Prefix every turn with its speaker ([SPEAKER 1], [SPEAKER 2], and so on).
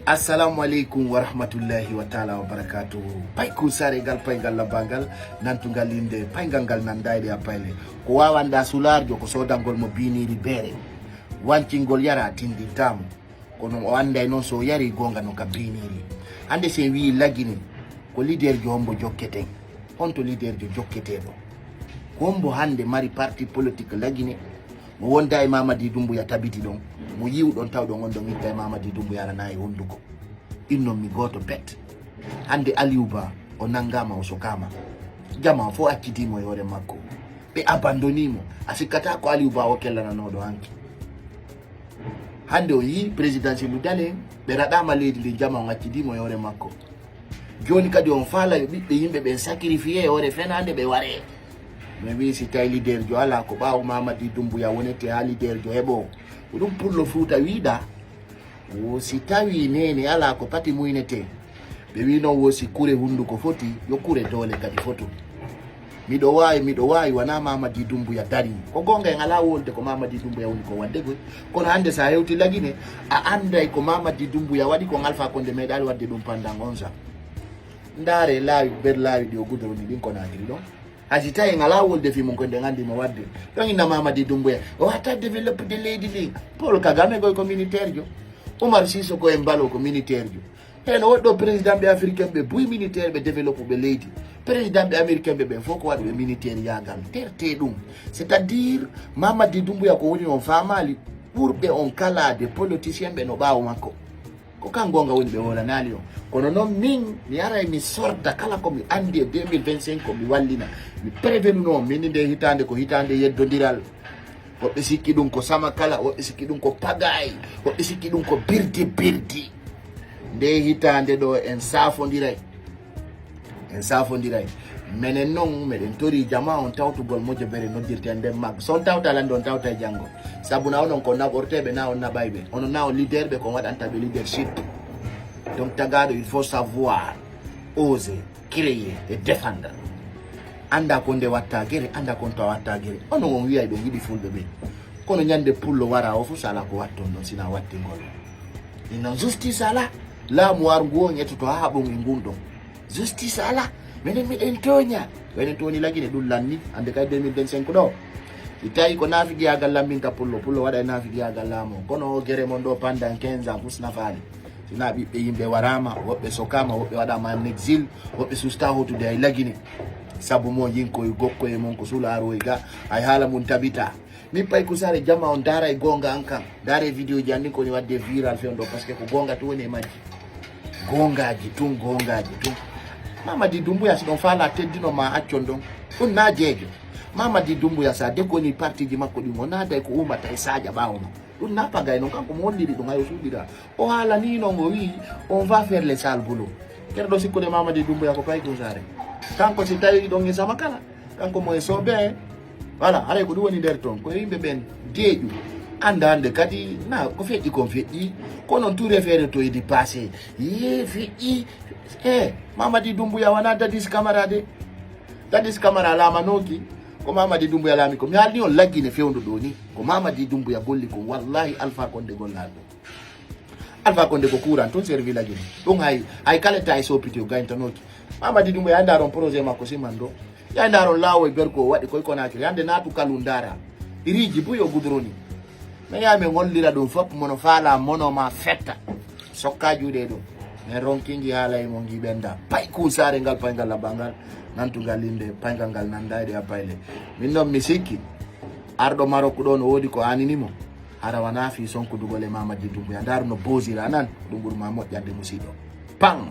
[SPEAKER 1] Assalamu alaikum wa rahmatullahi wa ta'ala wa barakatuh. Pai kusare gal pai gal labangal nantu galinde pai gangal nandaide apaile. Ko wawanda sularjo ko sodangol mo biniri bere. Wancingol yara tindi tam. Kono wanda non so yari gonga no kabiniri. Ande se wi lagini ko leader jo hombo jokkete. Honto leader jo jokkete do. Kombo hande mari parti politique lagini mo wonda e Mamadi Doumbouya tabiti don mo yiw don taw don gondo ngitta e Mamadi Doumbouya na e honduko inno mi goto pet hande Aliouba o nangama o sokama jama fo akkitimo yore makko be abandonimo asikata ko Aliouba o kellana no do hanki hande o yi presidentiel dale be radama leydi li jama o akkitimo yore makko joni kadi on fala bibbe yimbe ben sacrifier yore fenande be ware mais oui si tay leader jo ala ko baaw Mamadi Doumbouya wonete ha leader jo hebo dum pour le Fouta wiida o si tawi nene ala ko pati muynete be wi no wo si kure hunduko foti yo kure dole kadi foto mido wayi wana Mamadi Doumbouya dari ko gonga en ala wolde ko Mamadi Doumbouya woni ko wadde go kono hande sa hewti lagine a anda ko Mamadi Doumbouya wadi ko Alpha Condé medal wadde dum pendant 11 ans ndare laawi ber laawi di o gudroni din ko naagiri don agita en ala wolde fi mon ko de ngandi mo wadde don ina Mamadi Doumbouya o hata develop de leydi li Paul Kagame go communautaire jo Omar Sissoko ko en balo communautaire jo en woddo président be africain be buy militaire be develop be leydi président be américain be foko wadu be militaire yagal terte dum c'est-à-dire Mamadi Doumbouya ko woni on famali pour be on kala de politiciens be no baawo makko ko kangonga woni be wala nalio kono non min mi ara mi sorda kala ko mi andi 2025 ko mi wallina mi prevenu no min de hitande ko hitande yeddodiral ko be sikki dum ko sama kala o be sikki dum ko pagay o be sikki dum ko birdi de hitande do en safondiray menen non meden tori jama on tawtugol mojo bere noddirte ande mag son tawta lan don tawta jango sabuna onon ko nabortebe na on nabaybe on na leader be ko wadanta be leadership. Donc tagado il faut savoir oser créer et défendre anda ko nde watta gere anda ko to watta gere ono won wi'ay be yidi fulbe be kono nyande pullo wara o fu sala ko watton don sina watti ngol ina justice ala la mo war go nyeto to ha bon ngundo justice ala menen mi entonya wenen toni lagine dul lanni ande kay 2025 do itayi ko nafigi agal lambinta pullo wada nafigi agal lamo kono gere mon do pendant 15 ans fusna faali sina bibbe yimbe warama wobbe sokama wobbe wada ma exil wobbe susta hotude ay lagine sabu mo yinko gokko e mon ko sularo e ga ay hala mun tabita mi pay ko sare jama on dara e gonga ankam dare video janni ko ni wadde viral fe on do parce que ko gonga to woni maji gongaji tun Mamadi Doumbouya si don fala teddino ma accondon on na jeejo Mamadi Doumbouya sa de ko ni parti ji makko dum on da ko umata e saja bawo dum na pagay non kanko mo wondiri dum ayo sudira o hala ni no ngo wi on va faire les sales boulot kerdo sikko de Mamadi Doumbouya ko pay ko sare kanko si tawi don sama kala kanko mo e sobe voilà are ko du woni der ton ko yimbe ben deeju andande kadi na ko feji ko non tout référé to di passé feji Mamadi Doumbouya wana dadis camarade la manoki ko Mamadi Doumbouya lami ko mi halni on lagine fewndo do ni ko Mamadi Doumbouya golli ko wallahi Alpha Condé gollado Alpha Condé ko kuran ton servi lagine don hay kala tay sopiti o gantanoki Mamadi Doumbouya andaron projet makko simando ya ndaron lawo berko wadi koy konaki yande natu kalundara iriji buyo gudroni me ya me ngollira dum fop mono fala mono ma fetta sokka juude do ne ronkingi hala e mongi benda pay ku sare ngal pay ngal labangal nantu galinde pay ngal nandaide apayle minno misiki ardo maroko don wodi ko aninimo ara wana fi sonko dugole Mamadi Doumbouya ndar no bozira nan dum burma mo jande musido pang